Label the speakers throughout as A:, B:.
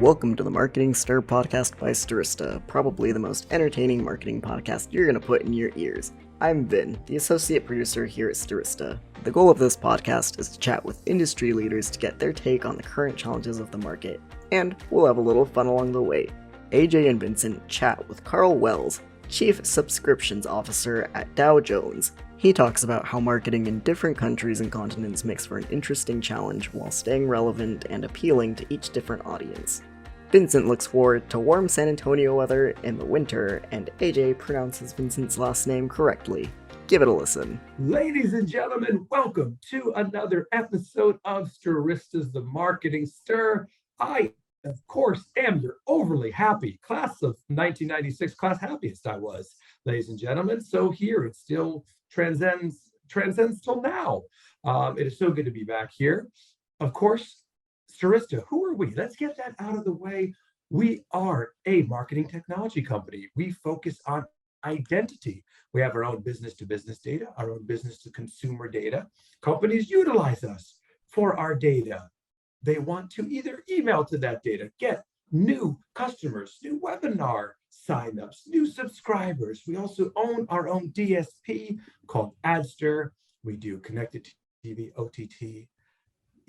A: Welcome to the Marketing Stir podcast by Stirista, probably the most entertaining marketing podcast you're going to put in your ears. I'm Vin, the associate producer here at Stirista. The goal of this podcast is to chat with industry leaders to get their take on the current challenges of the market, and we'll have a little fun along the way. Ajay and Vincent chat with Karl Wells, Chief Subscriptions Officer at Dow Jones. He talks about how marketing in different countries and continents makes for an interesting challenge while staying relevant and appealing to each different audience. Vincent looks forward to warm San Antonio weather in the winter, and AJ pronounces Vincent's last name correctly. Give it a listen.
B: Ladies and gentlemen, welcome to another episode of Stirista's The Marketing Stir. I, of course, am your overly happy class of 1996, class happiest I was, ladies and gentlemen. So here it still transcends till now. It is so good to be back here. Of course, Stirista, who are we? Let's get that out of the way. We are a marketing technology company. We focus on identity. We have our own business-to-business data, our own business-to-consumer data. Companies utilize us for our data. They want to either email to that data, get new customers, new webinar signups, new subscribers. We also own our own DSP called Adster. We do connected TV, OTT.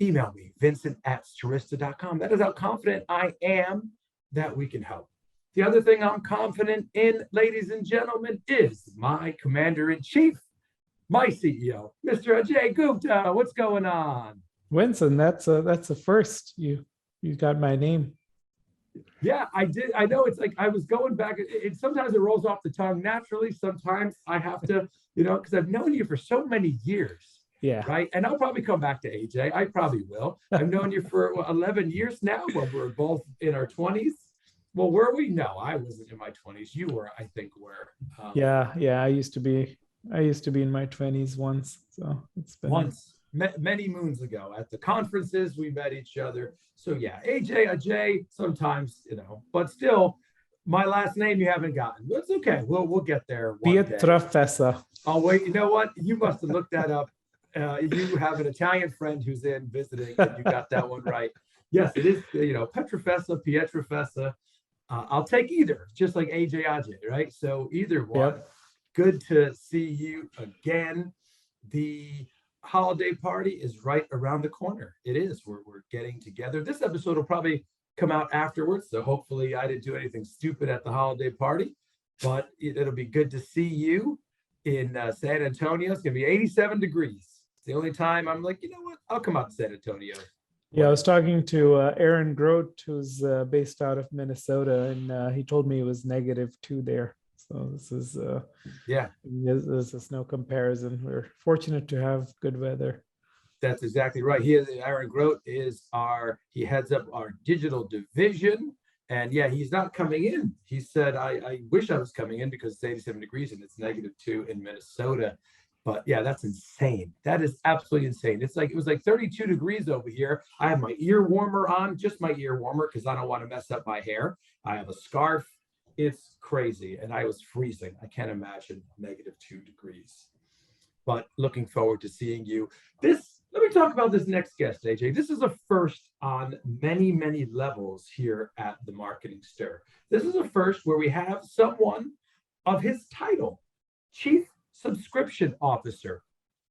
B: Email me, vincent@stirista.com. That is how confident I am that we can help. The other thing I'm confident in, ladies and gentlemen, is my commander-in-chief, my CEO, Mr. Ajay Gupta. What's going on?
C: Vincent, that's a first. You got my name.
B: Yeah, I did. I know it's like I was going back. Sometimes it rolls off the tongue naturally. Sometimes I have to, because I've known you for so many years.
C: Yeah.
B: Right. And I'll probably come back to AJ. I probably will. I've known you for 11 years now. Well, we're both in our 20s. Well, were we? No, I wasn't in my 20s. You were, I think, were.
C: Yeah. I used to be in my 20s once. So it's been
B: many moons ago at the conferences we met each other. So yeah, Ajay, sometimes, but still, my last name you haven't gotten. But it's okay. We'll get there one day.
C: Pietrafessa.
B: Oh wait, you know what? You must have looked that up. You have an Italian friend who's in visiting, and you got that one right. Yes, it is. Pietrafessa. I'll take either, just like Ajay, right? So either one. Yep. Good to see you again. The holiday party is right around the corner. It is. We're getting together. This episode will probably come out afterwards, so hopefully I didn't do anything stupid at the holiday party, but it'll be good to see you in San Antonio. It's going to be 87 degrees. It's the only time I'm like, you know what? I'll come out to San Antonio.
C: Yeah, I was talking to Aaron Grote, who's based out of Minnesota, and he told me it was -2 there. So this is this is no comparison. We're fortunate to have good weather.
B: That's exactly right. Aaron Grote he heads up our digital division. And yeah, he's not coming in. He said, I wish I was coming in because it's 87 degrees and it's -2 in Minnesota. But yeah, that's insane. That is absolutely insane. It was like 32 degrees over here. I have my ear warmer on, just my ear warmer, because I don't want to mess up my hair. I have a scarf. It's crazy. And I was freezing. I can't imagine -2 degrees. But looking forward to seeing you. Let me talk about this next guest, AJ. This is a first on many, many levels here at the Marketing Stir. This is a first where we have someone of his title, Chief Subscription Officer.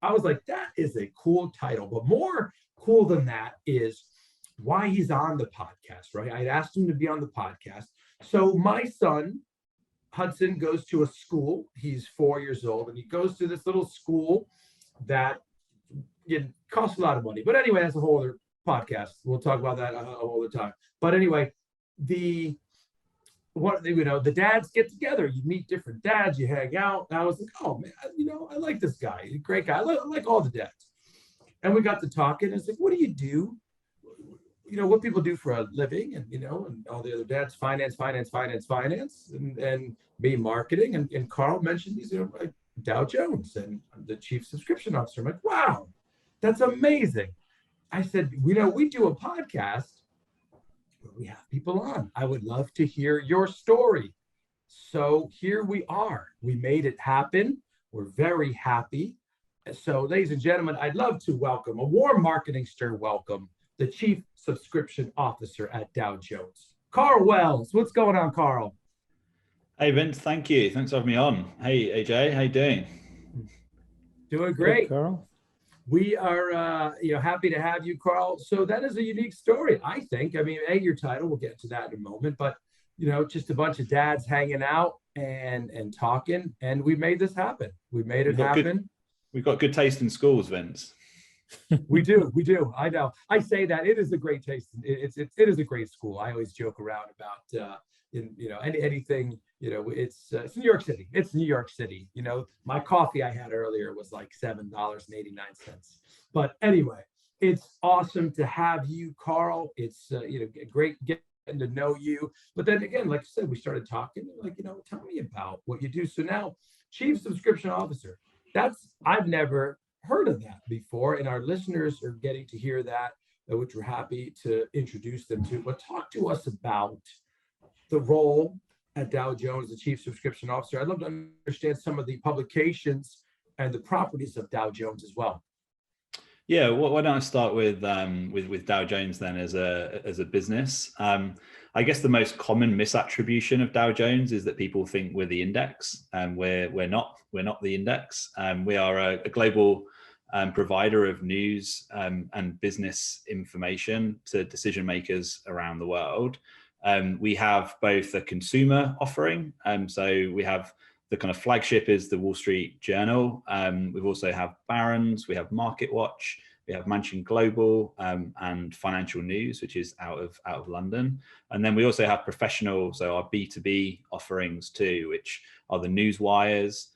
B: I was like, that is a cool title. But more cool than that is why he's on the podcast, right? I asked him to be on the podcast. So my son, Hudson, goes to a school. He's 4 years old, and he goes to this little school that it costs a lot of money. But anyway, that's a whole other podcast. We'll talk about that a whole other time. But anyway, the dads get together. You meet different dads. You hang out. And I was like, oh, man, I like this guy. He's a great guy. I like all the dads. And we got to talking. It's like, what do you do? What people do for a living, and and all the other dads, finance, and me, marketing. And Karl mentioned these, like Dow Jones, and I'm the chief subscription officer. I'm like, wow, that's amazing. I said, we do a podcast where we have people on. I would love to hear your story. So here we are. We made it happen. We're very happy. So, ladies and gentlemen, I'd love to welcome a warm Marketing Stir welcome the Chief Subscription Officer at Dow Jones. Karl Wells, what's going on, Karl?
D: Hey Vince, thank you. Thanks for having me on. Hey AJ, how you doing?
B: Doing great.
C: Hey, Karl.
B: We are happy to have you, Karl. So that is a unique story, I think. I mean, your title, we'll get to that in a moment, but just a bunch of dads hanging out and talking, and we made this happen. We made it happen.
D: We've got good taste in schools, Vince.
B: We do. I know. I say that it is a great taste. It is a great school. I always joke around about anything. It's New York City. It's New York City. My coffee I had earlier was like $7.89. But anyway, it's awesome to have you, Karl. It's great getting to know you. But then again, like I said, we started talking. Like, tell me about what you do. So now, Chief Subscription Officer. I've never heard of that before, and our listeners are getting to hear that, which we're happy to introduce them to. But talk to us about the role at Dow Jones, the Chief Subscription Officer. I'd love to understand some of the publications and the properties of Dow Jones as well.
D: Yeah, why don't I start with Dow Jones then as a business? I guess the most common misattribution of Dow Jones is that people think we're the index, and we're not the index. We are a global provider of news and business information to decision makers around the world. We have both a consumer offering, so we have the kind of flagship is the Wall Street Journal. We've also have Barron's, we have Market Watch, we have Mansion Global, and Financial News, which is out of London. And then we also have professional, so our B2B offerings too, which are the news wires.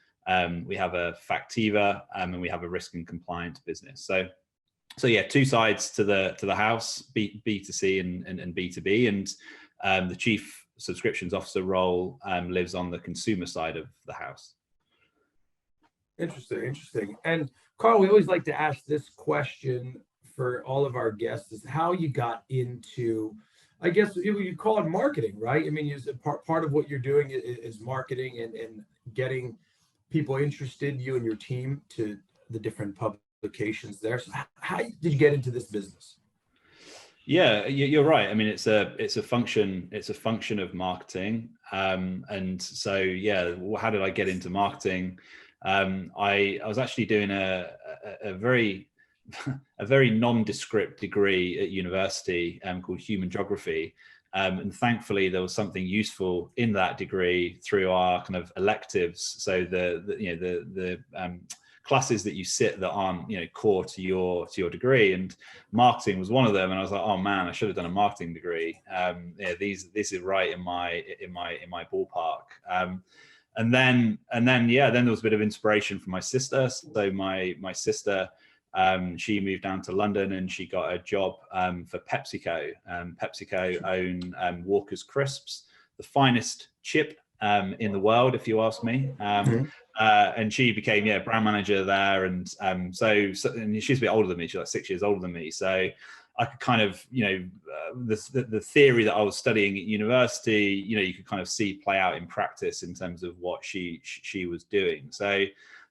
D: We have a Factiva, and we have a risk and compliance business. So yeah, two sides to the house, B2C and B2B, and the Chief Subscriptions Officer role lives on the consumer side of the house.
B: Interesting. And Karl, we always like to ask this question for all of our guests: is how you got into, I guess you call it marketing, right? I mean, part of what you're doing is marketing and getting people interested, you and your team, to the different publications there. So how did you get into this business?
D: Yeah, you're right. I mean, it's a function of marketing. And so, yeah, how did I get into marketing? I was actually doing a very nondescript degree at university called human geography. And thankfully, there was something useful in that degree through our kind of electives. So the classes that you sit that aren't core to your degree, and marketing was one of them. And I was like, oh man, I should have done a marketing degree. This is right in my ballpark. And then there was a bit of inspiration from my sister. So my sister, she moved down to London and she got a job for PepsiCo. PepsiCo own Walker's Crisps, the finest chip in the world, if you ask me. And she became brand manager there, and so and she's a bit older than me. She's like 6 years older than me, so I could kind of the theory that I was studying at university, you could kind of see play out in practice in terms of what she was doing. So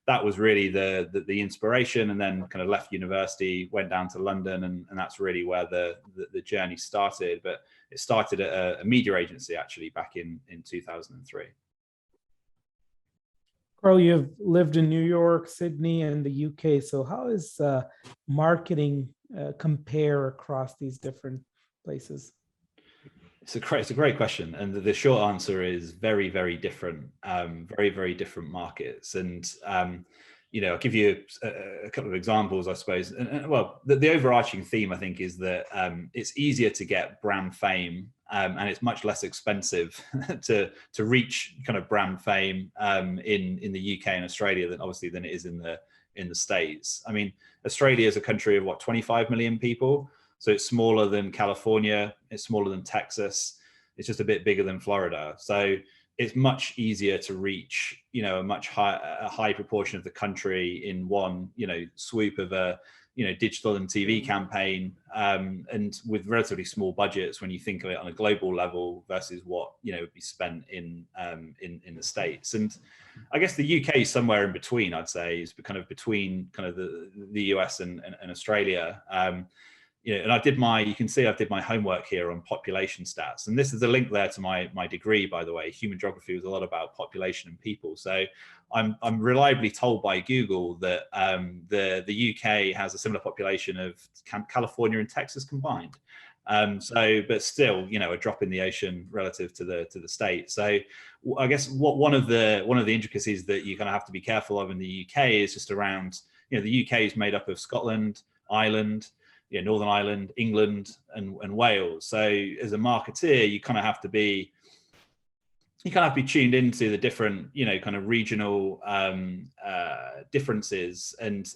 D: that was really the inspiration, and then kind of left university, went down to London, and that's really where the journey started. But it started at a media agency actually back in 2003.
C: Karl, you've lived in New York, Sydney, and the UK. So how is marketing compare across these different places?
D: It's a great question, and the short answer is very, very different, very, very different markets. And I'll give you a couple of examples, I suppose. And well, the overarching theme, I think, is that it's easier to get brand fame, and it's much less expensive to reach kind of brand fame in the UK and Australia than it is in the States. I mean, Australia is a country of 25 million people. So it's smaller than California, it's smaller than Texas, it's just a bit bigger than Florida. So it's much easier to reach, a high proportion of the country in one, swoop of a, digital and TV campaign, and with relatively small budgets when you think of it on a global level versus what, would be spent in the States. And I guess the UK is somewhere in between, I'd say, is kind of between kind of the US and Australia. and you can see I did my homework here on population stats, and this is a link there to my degree, by the way. Human geography was a lot about population and people. So I'm reliably told by Google that the UK has a similar population of California and Texas combined. But still, a drop in the ocean relative to the state. So I guess one of the intricacies that you're going to have to be careful of in the UK is just around, the UK is made up of Scotland, Ireland, Northern Ireland, England, and Wales. So as a marketeer, you kind of have to be tuned into the different, kind of regional differences, and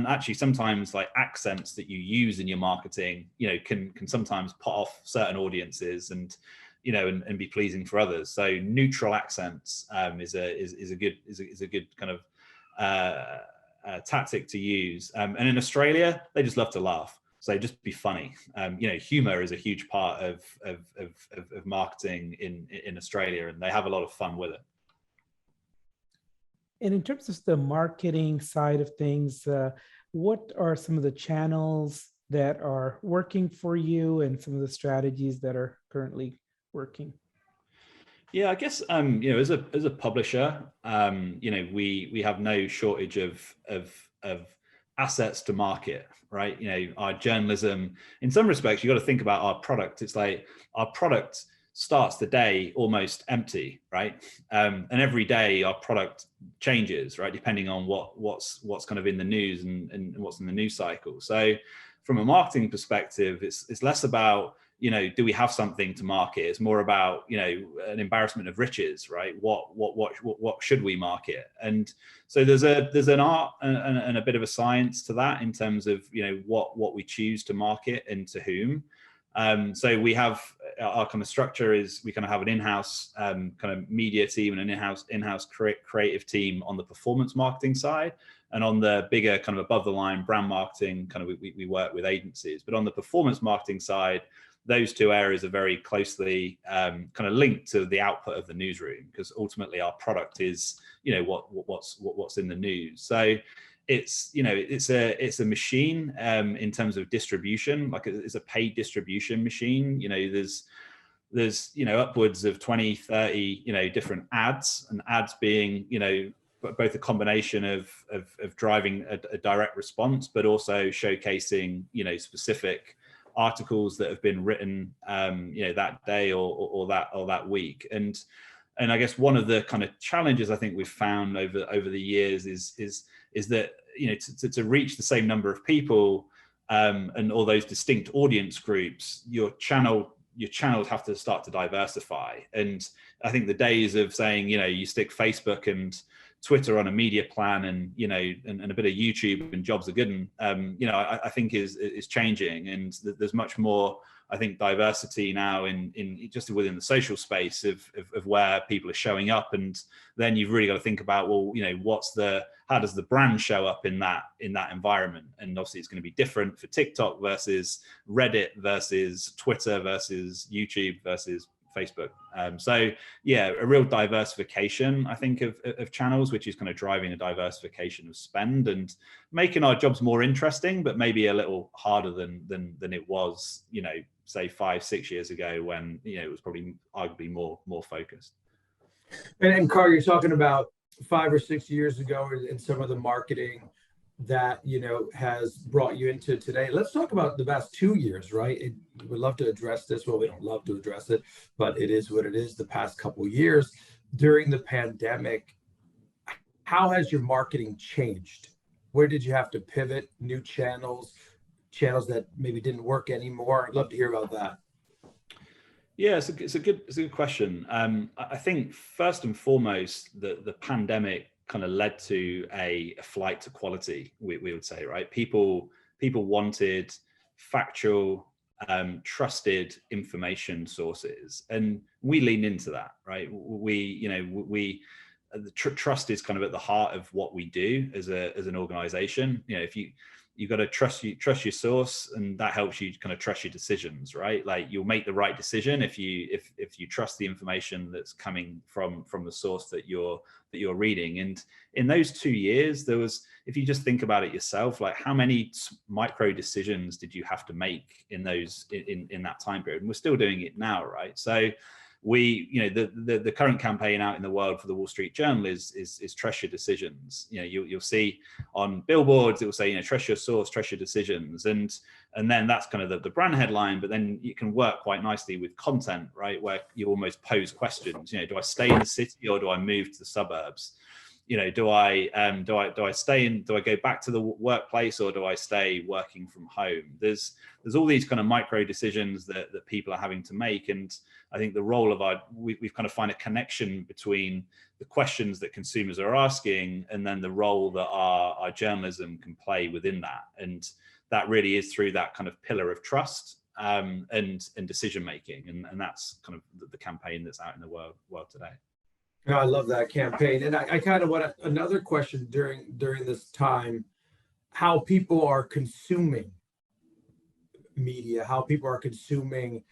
D: actually sometimes like accents that you use in your marketing, can sometimes put off certain audiences and be pleasing for others. So neutral accents is a good kind of tactic to use. And in Australia, they just love to laugh. So just be funny. Humor is a huge part of marketing in Australia, and they have a lot of fun with it.
C: And in terms of the marketing side of things, what are some of the channels that are working for you, and some of the strategies that are currently working? Yeah,
D: I guess as a publisher, we have no shortage of assets to market, right? Our journalism, in some respects, you got to think about our product. It's like our product starts the day almost empty, right? And every day our product changes, right, depending on what's kind of in the news and what's in the news cycle. So from a marketing perspective, it's less about, do we have something to market? It's more about, an embarrassment of riches, right? What should we market? And so there's an art and a bit of a science to that in terms of, what we choose to market and to whom. So we have our kind of structure is we kind of have an in-house kind of media team and an in-house creative team on the performance marketing side, and on the bigger kind of above the line brand marketing kind of we work with agencies. But on the performance marketing side, those two areas are very closely kind of linked to the output of the newsroom, because ultimately our product is what's in the news. So it's a machine in terms of distribution, like it's a paid distribution machine. There's upwards of 20, 30 different ads, and ads being both a combination of driving a direct response, but also showcasing specific articles that have been written that day or that week. And I guess one of the kind of challenges I think we've found over the years is that to reach the same number of people and all those distinct audience groups, your channels have to start to diversify. And I think the days of saying you stick Facebook and Twitter on a media plan and and a bit of YouTube and jobs are good, and I think is changing, and there's much more, I think, diversity now in just within the social space of where people are showing up. And then you've really got to think about, well, how does the brand show up in that environment? And obviously it's going to be different for TikTok versus Reddit versus Twitter versus YouTube versus Facebook. So yeah, a real diversification, I think, of channels, which is kind of driving a diversification of spend and making our jobs more interesting, but maybe a little harder than it was, say 5-6 years ago, when it was probably arguably more focused.
B: And Karl, you're talking about 5 or 6 years ago, and some of the marketing that has brought you into today. Let's talk about the past 2 years, right? We would love to address this. Well, we don't love to address it, but it is what it is. The past couple of years during the pandemic, how has your marketing changed? Where did you have to pivot? New channels that maybe didn't work anymore? I'd love to hear about that.
D: Yeah, it's a good question. I think first and foremost, the pandemic kind of led to a flight to quality, we would say, right? People wanted factual, trusted information sources, and we leaned into that, right? The trust is kind of at the heart of what we do as an organization. If you got to trust your source, and that helps you kind of trust your decisions, right? Like you'll make the right decision if you trust the information that's coming from the source that you're reading. And in those 2 years, there was, if you just think about it yourself, like how many micro decisions did you have to make in that time period? And we're still doing it now, right? So the current campaign out in the world for the Wall Street Journal is trust your decisions. You'll see on billboards, it will say, trust your source, trust your decisions. And then that's kind of the brand headline, but then you can work quite nicely with content, right? Where you almost pose questions, do I stay in the city or do I move to the suburbs? Do I go back to the workplace or do I stay working from home? There's all these kind of micro decisions that people are having to make. And I think the role of we've kind of find a connection between the questions that consumers are asking and then the role that our journalism can play within that. And that really is through that kind of pillar of trust and decision making. And that's kind of the campaign that's out in the world today.
B: I love that campaign. And I kind of want another question during this time, how people are consuming media, how people are consuming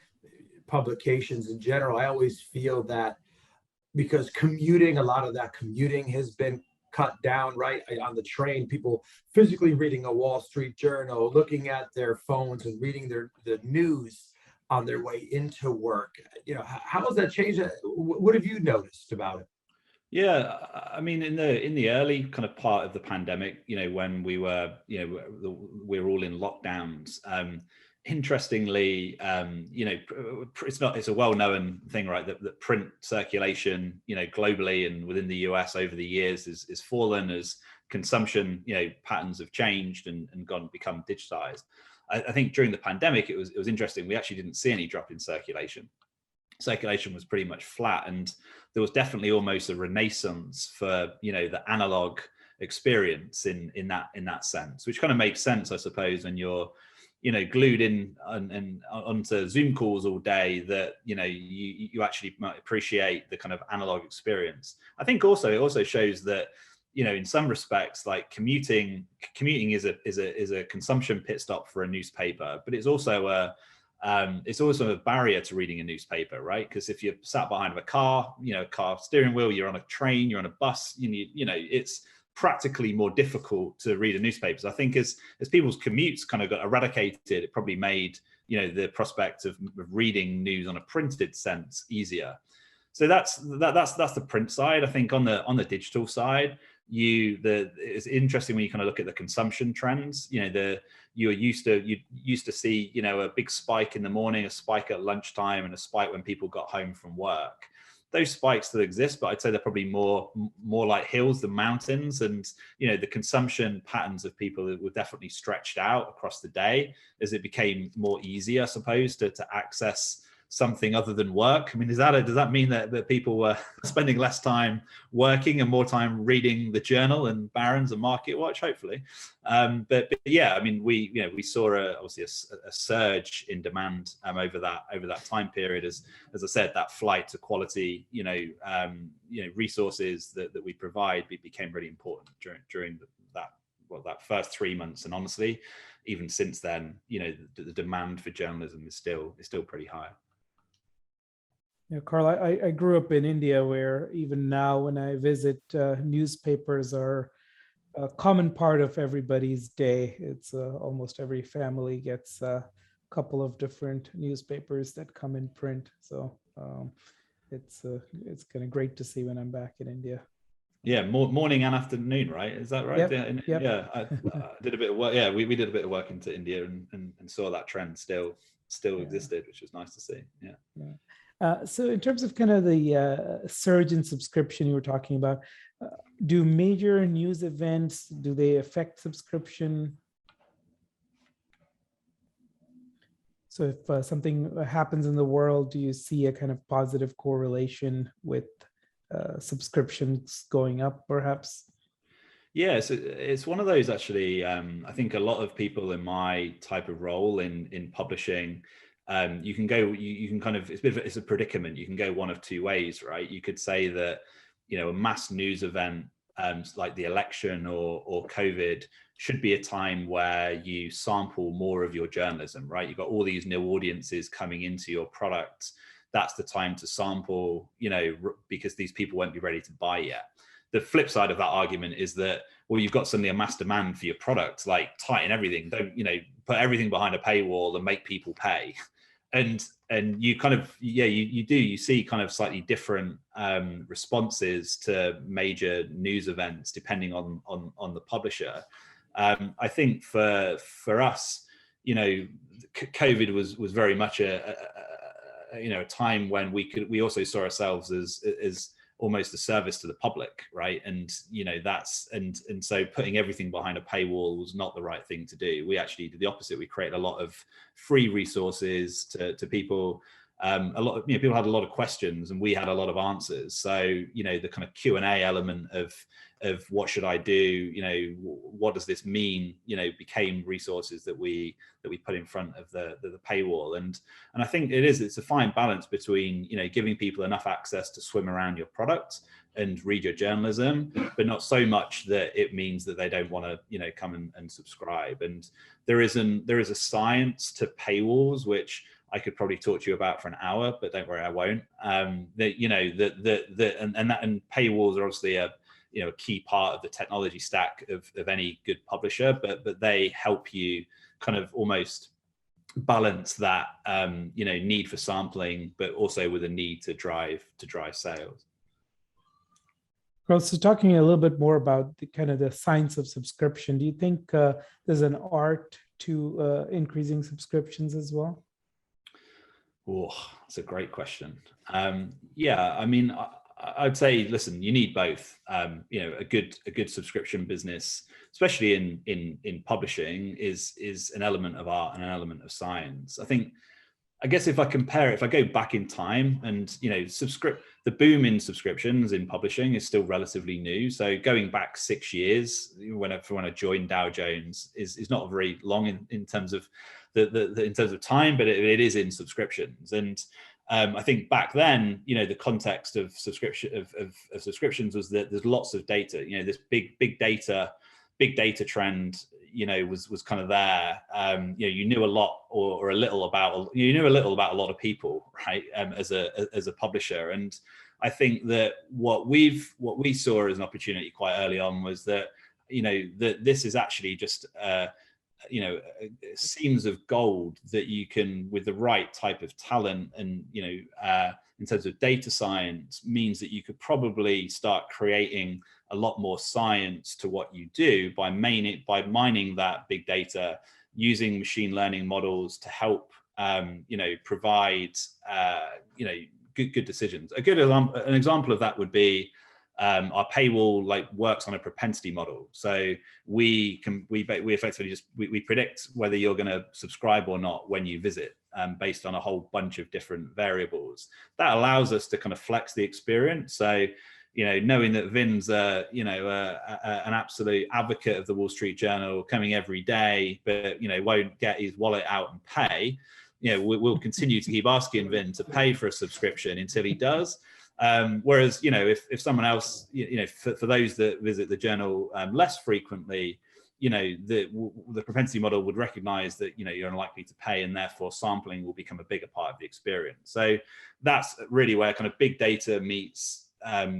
B: publications in general. I always feel that because a lot of that commuting has been cut down, right? On the train, people physically reading a Wall Street Journal, looking at their phones and reading the news on their way into work. How has that changed? What have you noticed about it?
D: Yeah, I mean, in the early kind of part of the pandemic, when we were all in lockdowns. Interestingly, it's a well-known thing, right? That print circulation, globally and within the US over the years is fallen as consumption, patterns have changed and become digitized. I think during the pandemic, it was interesting. We actually didn't see any drop in circulation. Circulation was pretty much flat, and there was definitely almost a renaissance for the analog experience in that sense, which kind of makes sense, I suppose, when you're glued in and onto Zoom calls all day, that you actually might appreciate the kind of analog experience. I think it also shows that in some respects, like commuting is a consumption pit stop for a newspaper, but it's also a barrier to reading a newspaper, right? Because if you're sat behind a car steering wheel, you're on a train, you're on a bus, it's practically more difficult to read a newspaper. So I think as people's commutes kind of got eradicated, it probably made the prospect of reading news on a printed sense easier. So that's the print side. I think on the digital side, it's interesting when you kind of look at the consumption trends. You used to see a big spike in the morning, a spike at lunchtime, and a spike when people got home from work. Those spikes still exist, but I'd say they're probably more like hills than mountains. And the consumption patterns of people were definitely stretched out across the day as it became more easy, I suppose, to access something other than work. I mean, does that mean that people were spending less time working and more time reading the Journal and Barron's and Market Watch? Hopefully, but yeah, I mean, we saw obviously a surge in demand over that time period as I said, that flight to quality resources that we provide became really important during that first 3 months, and honestly, even since then, the demand for journalism is still pretty high.
C: Yeah, Karl, I grew up in India, where even now when I visit, newspapers are a common part of everybody's day. It's almost every family gets a couple of different newspapers that come in print. So it's kind of great to see when I'm back in India.
D: Yeah, morning and afternoon, right? Is that right?
C: Yep.
D: Yeah, I did a bit of work. Yeah, we did a bit of work into India and saw that trend still existed, which was nice to see. Yeah.
C: So in terms of kind of the surge in subscription you were talking about, do major news events, do they affect subscription? So if something happens in the world, do you see a kind of positive correlation with subscriptions going up, perhaps?
D: Yeah, so it's one of those actually. I think a lot of people in my type of role in publishing, you can kind of, it's a predicament. You can go one of two ways, right? You could say that a mass news event like the election or COVID should be a time where you sample more of your journalism, right? You've got all these new audiences coming into your product. That's the time to sample, because these people won't be ready to buy yet. The flip side of that argument is that, well, you've got suddenly a mass demand for your product, like tighten everything, don't, put everything behind a paywall and make people pay. And you kind of, you see kind of slightly different responses to major news events depending on the publisher. I think for us, COVID was very much a time when we also saw ourselves as almost a service to the public, right? And so putting everything behind a paywall was not the right thing to do. We actually did the opposite. We created a lot of free resources to people. A lot of people had a lot of questions, and we had a lot of answers. So the kind of Q&A element of what should I do, what does this mean, became resources that we put in front of the paywall. And I think it's a fine balance between giving people enough access to swim around your product and read your journalism, but not so much that it means that they don't want to come and subscribe. And there is a science to paywalls, which I could probably talk to you about for an hour, but don't worry, I won't. And paywalls are obviously a key part of the technology stack of any good publisher, but they help you kind of almost balance that need for sampling, but also with a need to drive sales.
C: Well, so talking a little bit more about the science of subscription, do you think there's an art to increasing subscriptions as well?
D: Oh, that's a great question. I mean, I'd say, listen, you need both. A good subscription business, especially in publishing, is an element of art and an element of science. I guess if I go back in time, and the boom in subscriptions in publishing is still relatively new. So going back 6 years, when I joined Dow Jones, is not very long in terms of in terms of time, but it is in subscriptions. And I think back then, the context of subscriptions was that there's lots of data. This big data trend, was kind of there. You knew a lot or a little about a lot of people, right? As a publisher. And I think that what we saw as an opportunity quite early on was that that this is actually just seams of gold that you can, with the right type of talent and in terms of data science, means that you could probably start creating a lot more science to what you do by mining that big data, using machine learning models to help provide good decisions. An example of that would be our paywall works on a propensity model. So we effectively we predict whether you're going to subscribe or not when you visit, based on a whole bunch of different variables. That allows us to kind of flex the experience. So knowing that Vin's an absolute advocate of the Wall Street Journal, coming every day, but won't get his wallet out and pay. We'll continue to keep asking Vin to pay for a subscription until he does. Whereas, if someone else, for those that visit the journal less frequently, the propensity model would recognize that, you're unlikely to pay, and therefore sampling will become a bigger part of the experience. So that's really where kind of big data meets,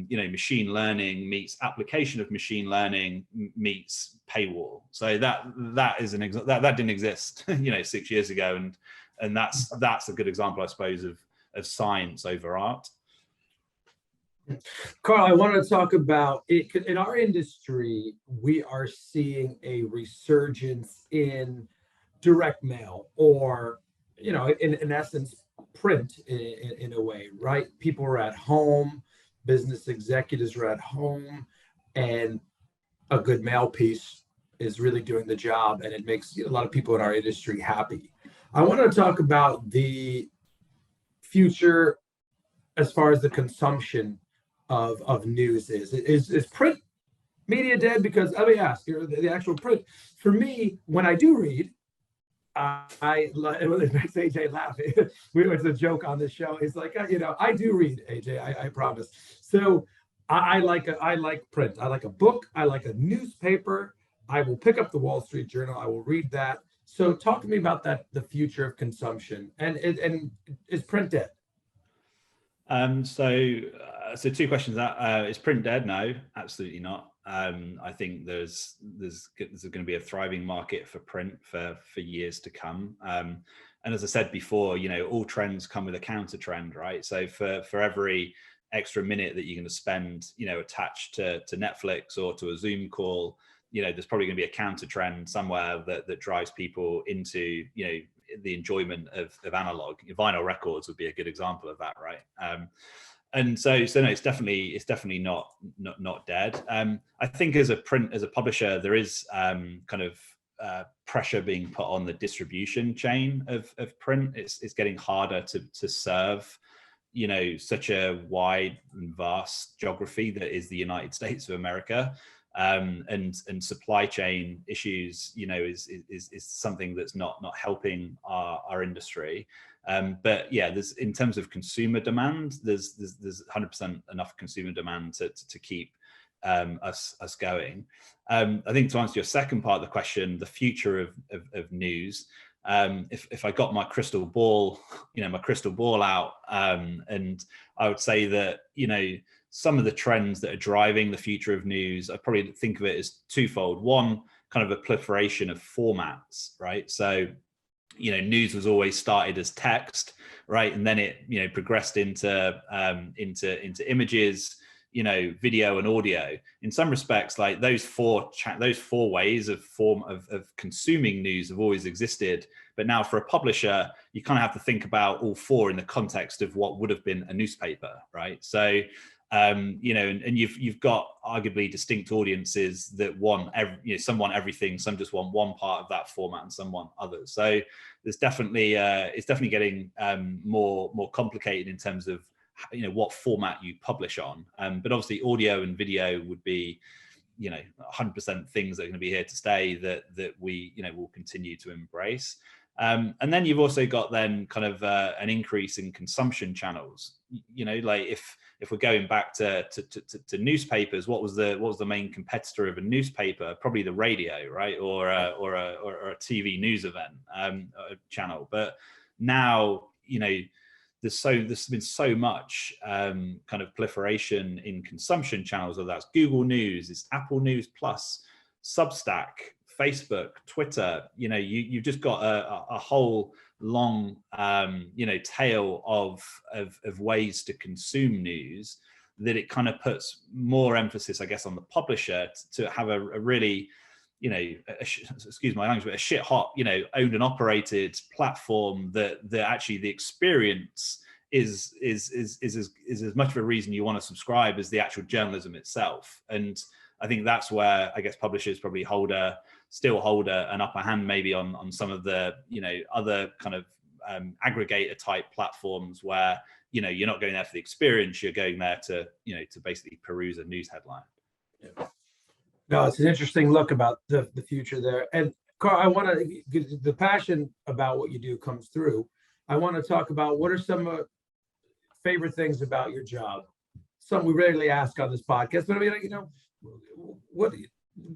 D: machine learning meets application of machine learning meets paywall. So that is that didn't exist, 6 years ago. And that's a good example, I suppose, of science over art.
B: Karl, I want to talk about it. In our industry, we are seeing a resurgence in direct mail, or, in essence, print in a way, right? People are at home, business executives are at home, and a good mail piece is really doing the job, and it makes a lot of people in our industry happy. I want to talk about the future as far as the consumption of news is print media dead? Because let me ask, the actual print, for me, when I do read, it makes AJ laugh. It's a joke on the show. It's like, I do read, AJ, I promise. So I like print. I like a book. I like a newspaper. I will pick up the Wall Street Journal. I will read that. So talk to me about that, the future of consumption, and is print dead?
D: So two questions. That is print dead? No, absolutely not. I think there's going to be a thriving market for print for years to come. And as I said before, all trends come with a counter trend, right? So for every extra minute that you're going to spend, attached to Netflix or to a Zoom call, there's probably going to be a counter trend somewhere that drives people into, the enjoyment of analog. Vinyl records would be a good example of that, right? And so no, it's definitely not dead. I think as a publisher, there is kind of pressure being put on the distribution chain of print. It's getting harder to serve, such a wide and vast geography that is the United States of America. And supply chain issues, is something that's not helping our industry. But yeah, there's, in terms of consumer demand, there's 100% enough consumer demand to keep us going. I think to answer your second part of the question, the future of news. If I got my crystal ball, out, and I would say that, some of the trends that are driving the future of news, I probably think of it as twofold. One, kind of a proliferation of formats, right? So, news was always started as text, right? And then it, progressed into images, video and audio. In some respects, like those four ways of consuming news have always existed. But now for a publisher, you kind of have to think about all four in the context of what would have been a newspaper, right? So, and you've got arguably distinct audiences that want some want everything, some just want one part of that format, and some want others. So there's definitely it's definitely getting more complicated in terms of what format you publish on. But obviously audio and video would be 100% things that are going to be here to stay, that we will continue to embrace. And then you've also got then kind of an increase in consumption channels. Like if we're going back to newspapers, what was the main competitor of a newspaper? Probably the radio, right, or a TV news event channel. But now there's been so much kind of proliferation in consumption channels, whether that's Google News, it's Apple News Plus, Substack, Facebook, Twitter. You've just got a whole long tail of ways to consume news, that it kind of puts more emphasis, I guess, on the publisher to have a really excuse my language, but a shit hot owned and operated platform that actually the experience is as much of a reason you want to subscribe as the actual journalism itself. And I think that's where, I guess, publishers probably still hold an upper hand, maybe on some of the other kind of aggregator type platforms, where you're not going there for the experience, you're going there to basically peruse a news headline.
B: Yeah. No, it's an interesting look about the future there. And Karl, I want to, the passion about what you do comes through. I want to talk about, what are some favorite things about your job? Some we rarely ask on this podcast, but I mean,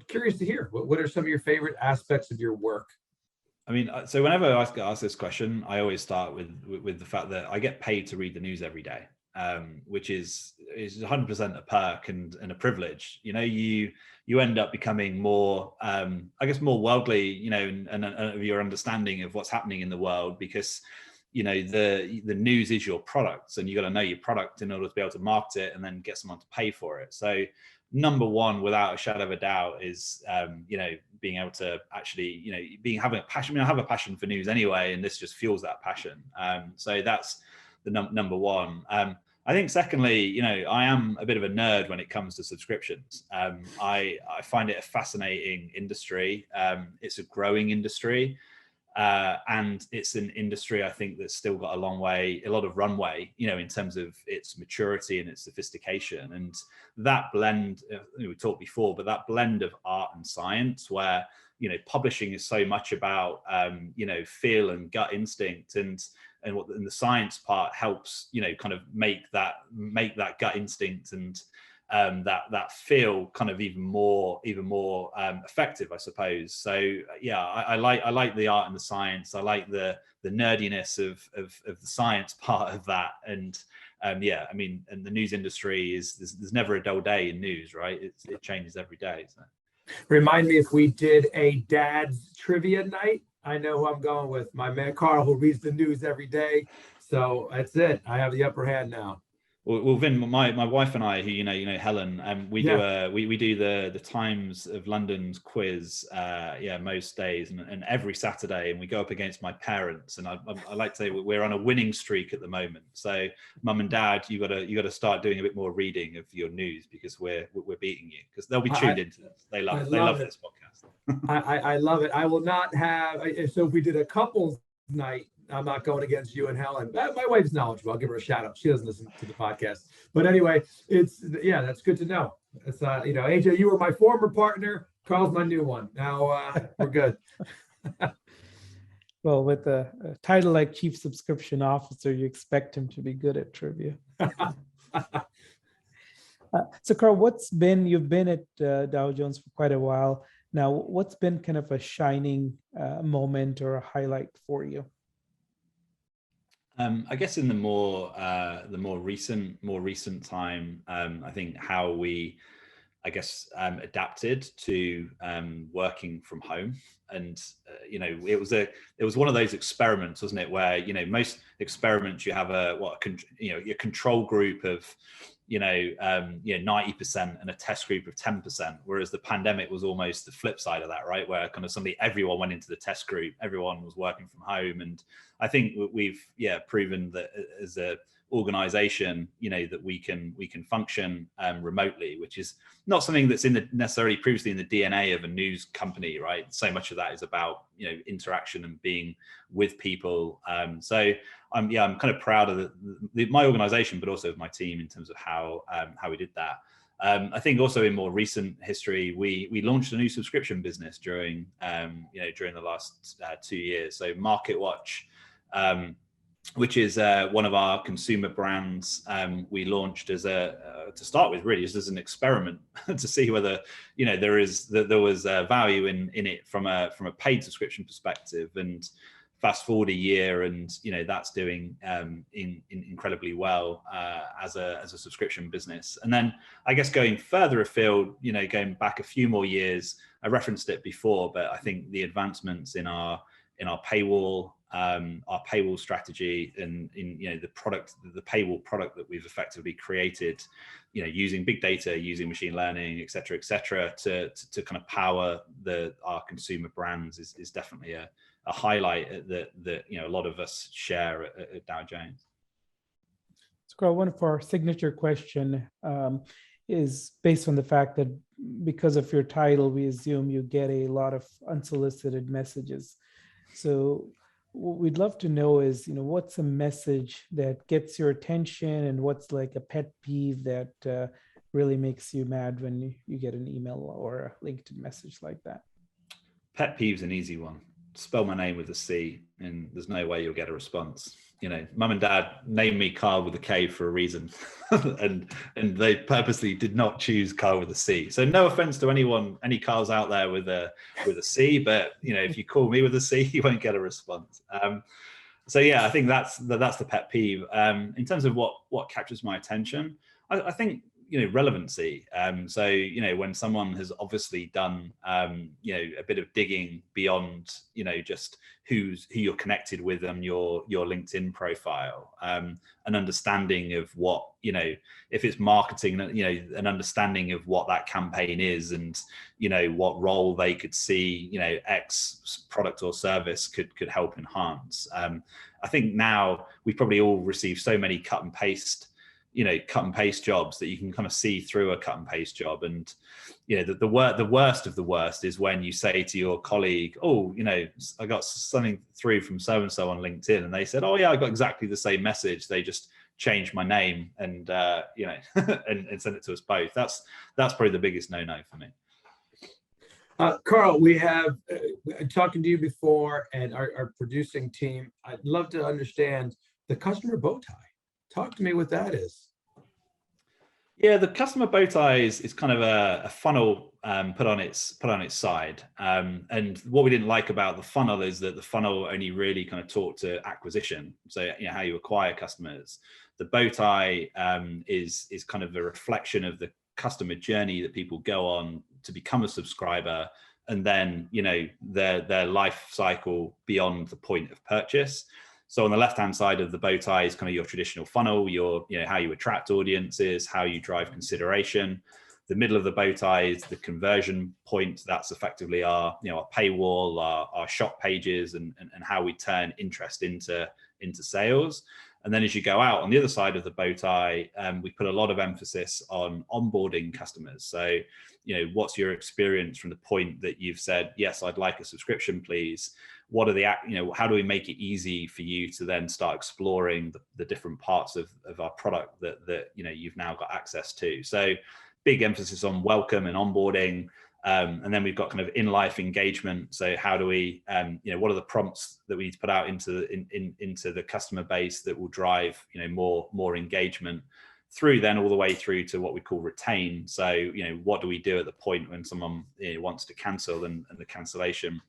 B: curious to hear. What are some of your favorite aspects of your work?
D: I mean, so whenever I get asked this question, I always start with the fact that I get paid to read the news every day, which is 100% a perk and a privilege. You end up becoming more, I guess, more worldly, and your understanding of what's happening in the world, because the news is your product, and you got to know your product in order to be able to market it and then get someone to pay for it. So number one, without a shadow of a doubt, is being able to actually having a passion. I mean, I have a passion for news anyway, and this just fuels that passion. So that's the number one. I think secondly, I am a bit of a nerd when it comes to subscriptions. I find it a fascinating industry. It's a growing industry. And it's an industry, I think, that's still got a lot of runway, in terms of its maturity and its sophistication. And that blend, we talked before, but that blend of art and science, where, publishing is so much about, feel and gut instinct, and the science part helps, kind of make that gut instinct and that feel kind of even more effective, I suppose. So yeah, I like the art and the science. I like the nerdiness of the science part of that. And yeah, I mean, and the news industry there's never a dull day in news, right? It changes every day. So.
B: Remind me if we did a dad's trivia night. I know who I'm going with. My man Karl, who reads the news every day. So that's it. I have the upper hand now.
D: Well, Vin, my wife and I, who you know Helen, we do the Times of London's quiz, most days and every Saturday, and we go up against my parents. And I like to say we're on a winning streak at the moment. So, Mum and Dad, you got to start doing a bit more reading of your news, because we're beating you, because they'll be tuned into this. They love this podcast.
B: I love it. I will not have. So if we did a couples night, I'm not going against you and Helen. My wife's knowledgeable. I'll give her a shout out. She doesn't listen to the podcast, but anyway, that's good to know. It's AJ, you were my former partner. Karl's my new one. Now we're good.
C: Well, with a title like Chief Subscription Officer, you expect him to be good at trivia. So Karl, you've been at Dow Jones for quite a while now. What's been kind of a shining moment or a highlight for you?
D: I guess in the more recent time, I think how we, adapted to working from home, and it was one of those experiments, wasn't it? Where most experiments you have your control group of 90% and a test group of 10%, whereas the pandemic was almost the flip side of that, right? Where kind of everyone went into the test group, everyone was working from home. And I think we've proven that as a organization, that we can function remotely, which is not something that's necessarily previously in the DNA of a news company, right? So much of that is about interaction and being with people. So I'm kind of proud of my organization, but also of my team in terms of how we did that. I think also in more recent history, we launched a new subscription business during the last 2 years. So MarketWatch, which is one of our consumer brands, we launched as to start with, really just as an experiment to see whether there was value in it from a paid subscription perspective. And fast forward a year, and that's doing incredibly well as a subscription business. And then I guess going further afield, going back a few more years, I referenced it before, but I think the advancements in our paywall, our paywall strategy, and in the paywall product that we've effectively created, using big data, using machine learning, et cetera, to kind of power our consumer brands is definitely a highlight that a lot of us share at Dow Jones.
C: So Karl, one of our signature question is based on the fact that because of your title, we assume you get a lot of unsolicited messages. So what we'd love to know is, what's a message that gets your attention, and what's like a pet peeve that really makes you mad when you get an email or a LinkedIn message like that?
D: Pet peeve's an easy one. Spell my name with a C, and there's no way you'll get a response. Mum and Dad named me Karl with a K for a reason, and they purposely did not choose Karl with a C. So no offense to any Karls out there with a C, but if you call me with a C, you won't get a response. So yeah, I think that's the pet peeve. In terms of what captures my attention, I think relevancy. So when someone has obviously done a bit of digging beyond just who you're connected with on your LinkedIn profile, an understanding of what if it's marketing, an understanding of what that campaign is, and what role they could see X product or service could help enhance. I think now we probably all receive so many cut and paste jobs that you can kind of see through a cut and paste job. And the worst of the worst is when you say to your colleague, oh, I got something through from so and so on LinkedIn, and they said, oh yeah, I got exactly the same message, they just changed my name and and sent it to us both. That's probably the biggest no-no for me.
B: Karl, we have talking to you before, and our producing team, I'd love to understand the customer bow tie. Talk to me what that is.
D: Yeah, the customer bow tie is kind of a funnel put on its side. And what we didn't like about the funnel is that the funnel only really kind of talked to acquisition. So how you acquire customers. The bow tie is kind of a reflection of the customer journey that people go on to become a subscriber, and then their life cycle beyond the point of purchase. So on the left-hand side of the bow tie is kind of your traditional funnel, how you attract audiences, how you drive consideration. The middle of the bow tie is the conversion point. That's effectively our paywall, our shop pages, and how we turn interest into sales. And then as you go out on the other side of the bow tie, we put a lot of emphasis on onboarding customers. So, what's your experience from the point that you've said, yes, I'd like a subscription, please. What are how do we make it easy for you to then start exploring the different parts of our product that you've now got access to? So big emphasis on welcome and onboarding. And then we've got kind of in-life engagement. So how do we, what are the prompts that we need to put out into the customer base that will drive, more engagement through then all the way through to what we call retain. So, what do we do at the point when someone wants to cancel and the cancellation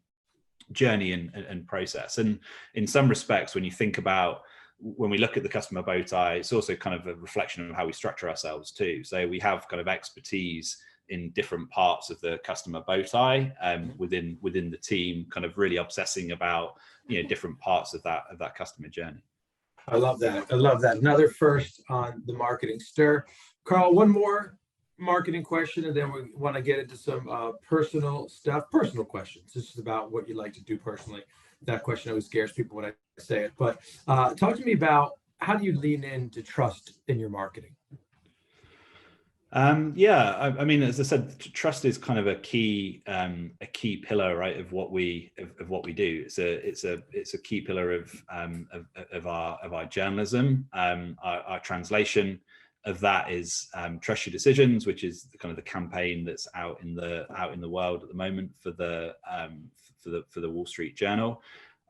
D: journey and process. And in some respects, when you think about, when we look at the customer bow tie, it's also kind of a reflection of how we structure ourselves too. So we have kind of expertise in different parts of the customer bow tie within the team, kind of really obsessing about different parts of that customer journey.
B: I love that. Another first on the marketing stir. Karl, one more marketing question, and then we want to get into some personal questions. This is about what you like to do personally. That question always scares people when I say it, but talk to me about, how do you lean into trust in your marketing?
D: I mean, as I said, trust is kind of a key pillar, right, of what we do. It's a key pillar of our journalism. Our translation of that is Trust Your Decisions, which is kind of the campaign that's out in the world at the moment for the Wall Street Journal.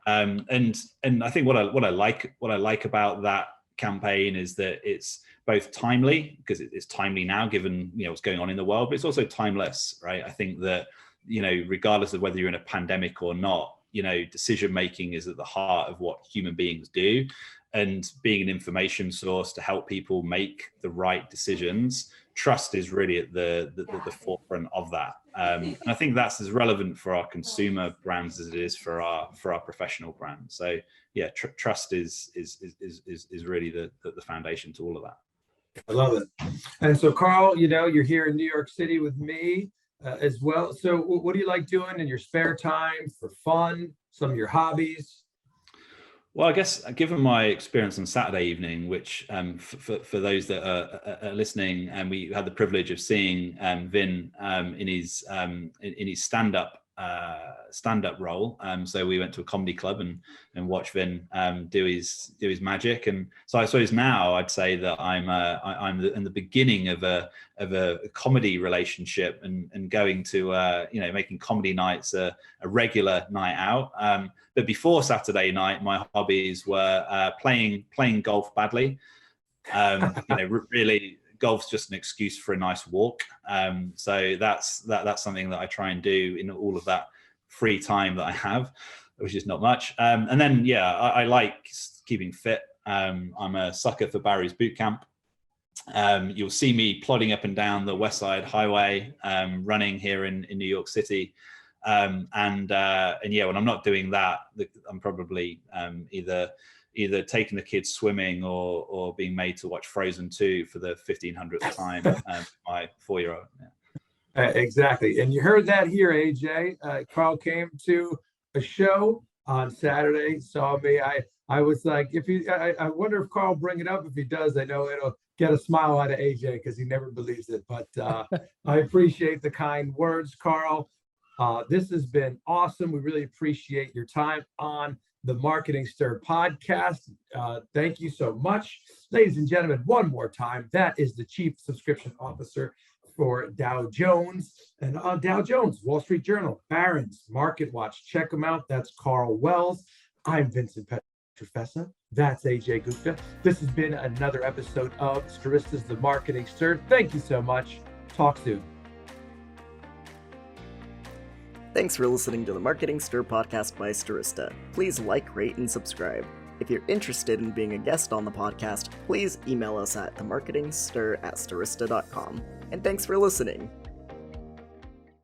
D: And I think what I like about that campaign is that it's both timely, because it's timely now given what's going on in the world, but it's also timeless, right? I think that regardless of whether you're in a pandemic or not, decision making is at the heart of what human beings do, and being an information source to help people make the right decisions, trust is really at the forefront of that. And I think that's as relevant for our consumer brands as it is for our professional brands. So yeah, trust is really the foundation to all of that.
B: I love it. And so Karl, you're here in New York City with me as well. So what do you like doing in your spare time for fun? Some of your hobbies?
D: Well, I guess given my experience on Saturday evening, which for those that are listening, and we had the privilege of seeing Vin in his stand-up role. So we went to a comedy club and watched Vin do his magic. And so I suppose now I'd say that I'm in the beginning of a comedy relationship and going to making comedy nights a regular night out. But before Saturday night, my hobbies were playing golf badly. Really, golf's just an excuse for a nice walk. So that's something that I try and do in all of that free time that I have, which is not much. And then, I like keeping fit. I'm a sucker for Barry's Boot Camp. You'll see me plodding up and down the West Side Highway, running here in New York City. And when I'm not doing that, I'm probably either taking the kids swimming or being made to watch Frozen 2 for the 1500th time. My 4-year-old. Yeah.
B: Exactly. And you heard that here, AJ. Karl came to a show on Saturday, saw me. I was like, I wonder if Karl bring it up. If he does, I know it'll get a smile out of AJ because he never believes it. But I appreciate the kind words, Karl. This has been awesome. We really appreciate your time on the Marketing Stir podcast. Thank you so much. Ladies and gentlemen, one more time, that is the Chief Subscription Officer for Dow Jones. And Dow Jones, Wall Street Journal, Barron's, Market Watch. Check them out. That's Karl Wells. I'm Vincent Pett. Professor. That's Ajay Gupta. This has been another episode of Stirista's The Marketing Stir. Thank you so much. Talk soon.
A: Thanks for listening to the Marketing Stir podcast by Stirista. Please like, rate, and subscribe. If you're interested in being a guest on the podcast, please email us at themarketingstir@stirista.com. And thanks for listening.